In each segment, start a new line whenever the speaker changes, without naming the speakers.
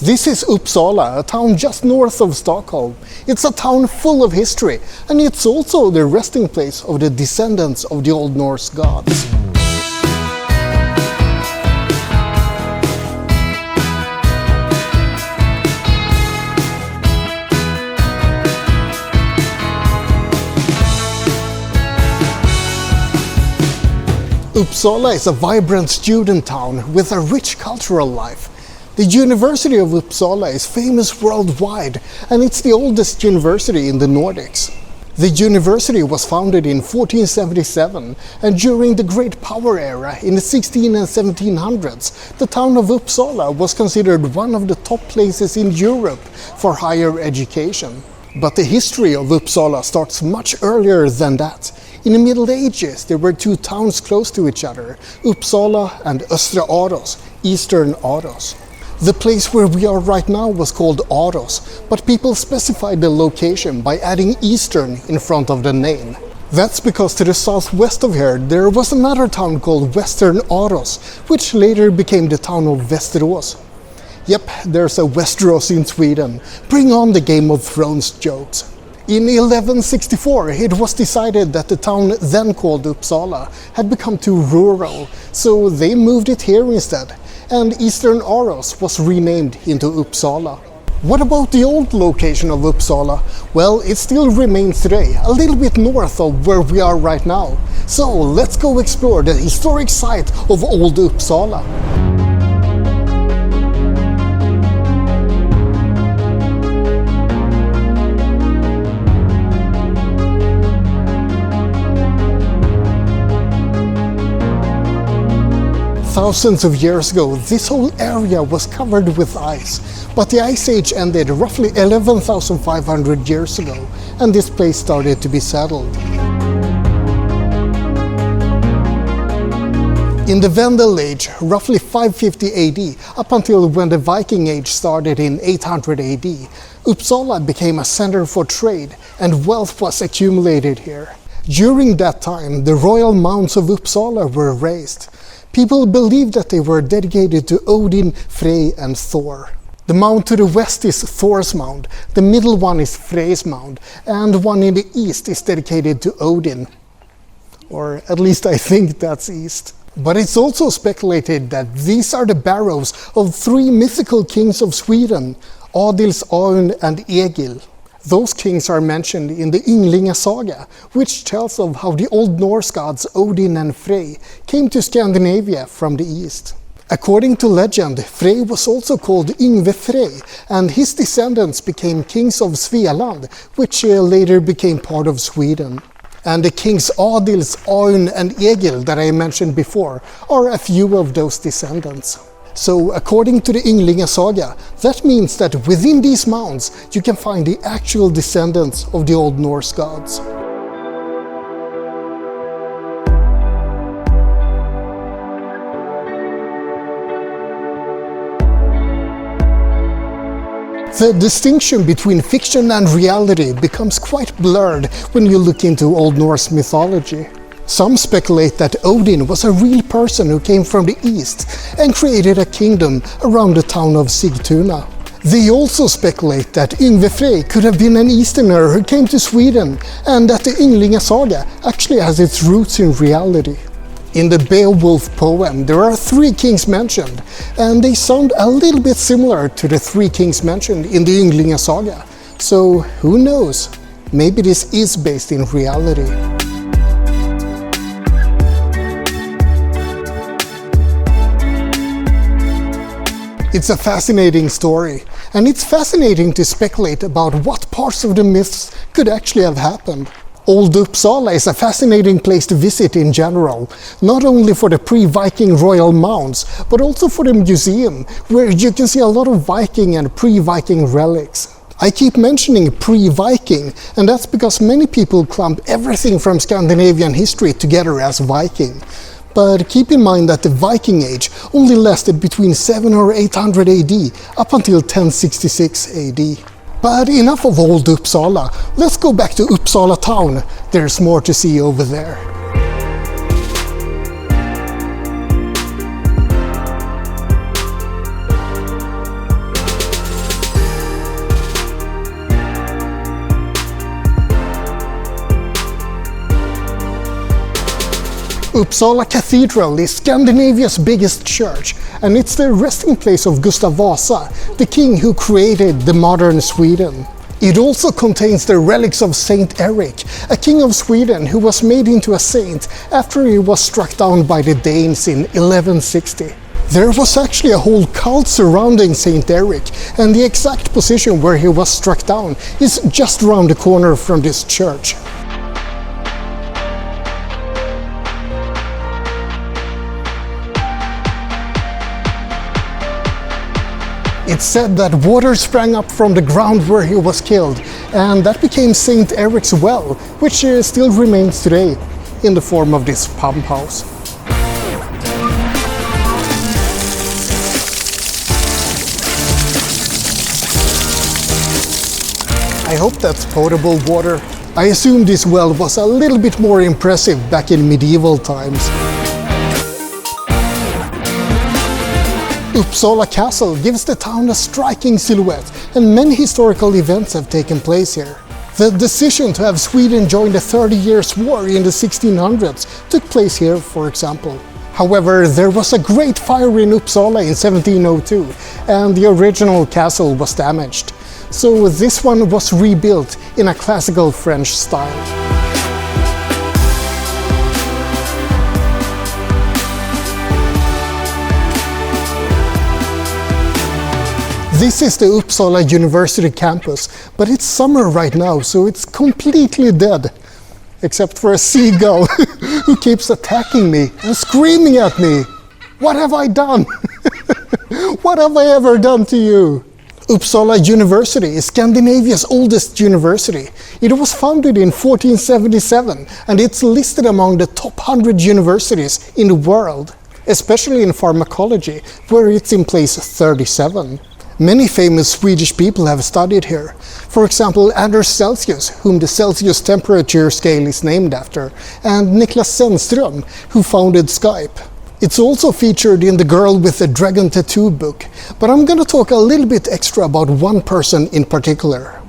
This is Uppsala, a town just north of Stockholm. It's a town full of history, and it's also the resting place of the descendants of the Old Norse gods. Uppsala is a vibrant student town with a rich cultural life. The University of Uppsala is famous worldwide, and it's the oldest university in the Nordics. The university was founded in 1477, and during the Great Power Era in the 16 and 1700s, the town of Uppsala was considered one of the top places in Europe for higher education. But the history of Uppsala starts much earlier than that. In the Middle Ages, there were two towns close to each other, Uppsala and Östra Aros, Eastern Aros. The place where we are right now was called Aros, but people specified the location by adding Eastern in front of the name. That's because to the southwest of here there was another town called Western Aros, which later became the town of Västerås. Yep, there's a Westeros in Sweden. Bring on the Game of Thrones jokes. In 1164, it was decided that the town then called Uppsala had become too rural, so they moved it here instead, and Eastern Aros was renamed into Uppsala. What about the old location of Uppsala? Well, it still remains today, a little bit north of where we are right now. So let's go explore the historic site of Old Uppsala. Thousands of years ago, this whole area was covered with ice, but the Ice Age ended roughly 11,500 years ago, and this place started to be settled. In the Vendel Age, roughly 550 AD, up until when the Viking Age started in 800 AD, Uppsala became a center for trade, and wealth was accumulated here. During that time, the Royal Mounds of Uppsala were raised. People believed that they were dedicated to Odin, Frej and Thor. The mound to the west is Thor's mound, the middle one is Frej's mound, and one in the east is dedicated to Odin. Or at least I think that's east. But it's also speculated that these are the barrows of three mythical kings of Sweden, Adils, Aun and Egil. Those kings are mentioned in the Ynglinga saga, which tells of how the Old Norse gods Odin and Frej came to Scandinavia from the east. According to legend, Frej was also called Yngve Frej, and his descendants became kings of Svealand, which later became part of Sweden. And the kings Adils, Aun and Egil that I mentioned before are a few of those descendants. So, according to the Ynglinga saga, that means that within these mounds you can find the actual descendants of the Old Norse gods. The distinction between fiction and reality becomes quite blurred when you look into Old Norse mythology. Some speculate that Odin was a real person who came from the east and created a kingdom around the town of Sigtuna. They also speculate that Yngve Frej could have been an Easterner who came to Sweden, and that the Ynglinga saga actually has its roots in reality. In the Beowulf poem, there are three kings mentioned, and they sound a little bit similar to the three kings mentioned in the Ynglinga saga. So who knows? Maybe this is based in reality. It's a fascinating story, and it's fascinating to speculate about what parts of the myths could actually have happened. Old Uppsala is a fascinating place to visit in general, not only for the pre-Viking royal mounds, but also for the museum, where you can see a lot of Viking and pre-Viking relics. I keep mentioning pre-Viking, and that's because many people clump everything from Scandinavian history together as Viking. But keep in mind that the Viking Age only lasted between 700 or 800 AD up until 1066 AD. But enough of Old Uppsala, let's go back to Uppsala town. There's more to see over there. Uppsala Cathedral is Scandinavia's biggest church, and it's the resting place of Gustav Vasa, the king who created the modern Sweden. It also contains the relics of Saint Eric, a king of Sweden who was made into a saint after he was struck down by the Danes in 1160. There was actually a whole cult surrounding Saint Eric, and the exact position where he was struck down is just around the corner from this church. It's said that water sprang up from the ground where he was killed, and that became Saint Eric's well, which still remains today in the form of this pump house. I hope that's potable water. I assume this well was a little bit more impressive back in medieval times. Uppsala Castle gives the town a striking silhouette, and many historical events have taken place here. The decision to have Sweden join the 30 Years' War in the 1600s took place here, for example. However, there was a great fire in Uppsala in 1702, and the original castle was damaged. So this one was rebuilt in a classical French style. This is the Uppsala University campus, but it's summer right now, so it's completely dead. Except for a seagull who keeps attacking me and screaming at me. What have I done? What have I ever done to you? Uppsala University is Scandinavia's oldest university. It was founded in 1477, and it's listed among the top 100 universities in the world, especially in pharmacology, where it's in place 37. Many famous Swedish people have studied here. For example, Anders Celsius, whom the Celsius temperature scale is named after, and Niklas Zennström, who founded Skype. It's also featured in the Girl with the Dragon Tattoo book, but I'm gonna talk a little bit extra about one person in particular.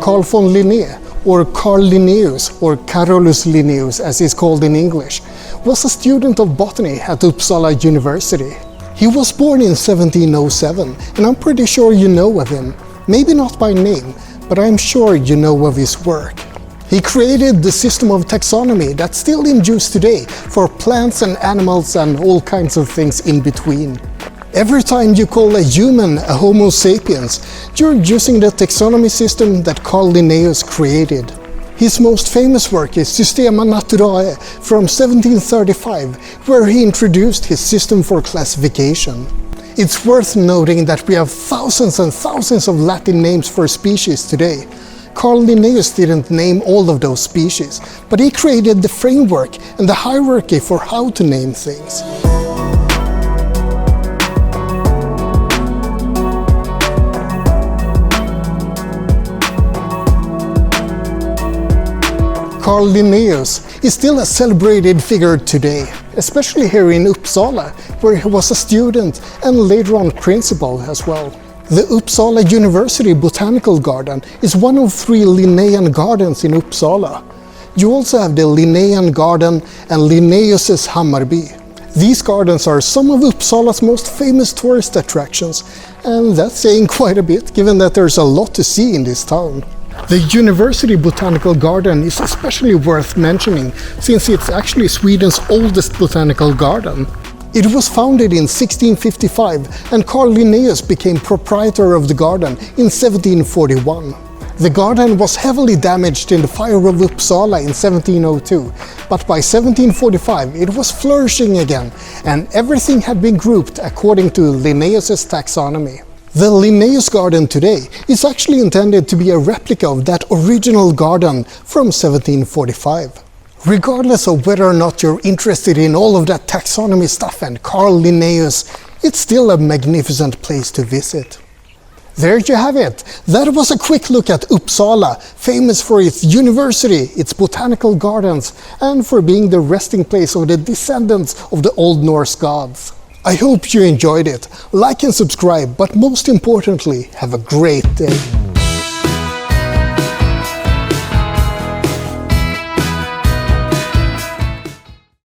Carl von Linné, or Carl Linnaeus, or Carolus Linnaeus as he's called in English, was a student of botany at Uppsala University. He was born in 1707, and I'm pretty sure you know of him. Maybe not by name, but I'm sure you know of his work. He created the system of taxonomy that's still in use today for plants and animals and all kinds of things in between. Every time you call a human a Homo sapiens, you're using the taxonomy system that Carl Linnaeus created. His most famous work is Systema Naturae from 1735, where he introduced his system for classification. It's worth noting that we have thousands and thousands of Latin names for species today. Carl Linnaeus didn't name all of those species, but he created the framework and the hierarchy for how to name things. Carl Linnaeus is still a celebrated figure today, especially here in Uppsala, where he was a student and later on principal as well. The Uppsala University Botanical Garden is one of 3 Linnaean gardens in Uppsala. You also have the Linnaean Garden and Linnaeus's Hammarby. These gardens are some of Uppsala's most famous tourist attractions, and that's saying quite a bit given that there's a lot to see in this town. The University Botanical Garden is especially worth mentioning since it's actually Sweden's oldest botanical garden. It was founded in 1655 and Carl Linnaeus became proprietor of the garden in 1741. The garden was heavily damaged in the fire of Uppsala in 1702, but by 1745 it was flourishing again and everything had been grouped according to Linnaeus's taxonomy. The Linnaeus garden today is actually intended to be a replica of that original garden from 1745. Regardless of whether or not you're interested in all of that taxonomy stuff and Carl Linnaeus, it's still a magnificent place to visit. There you have it. That was a quick look at Uppsala, famous for its university, its botanical gardens, and for being the resting place of the descendants of the Old Norse gods. I hope you enjoyed it. Like and subscribe, but most importantly, have a great day.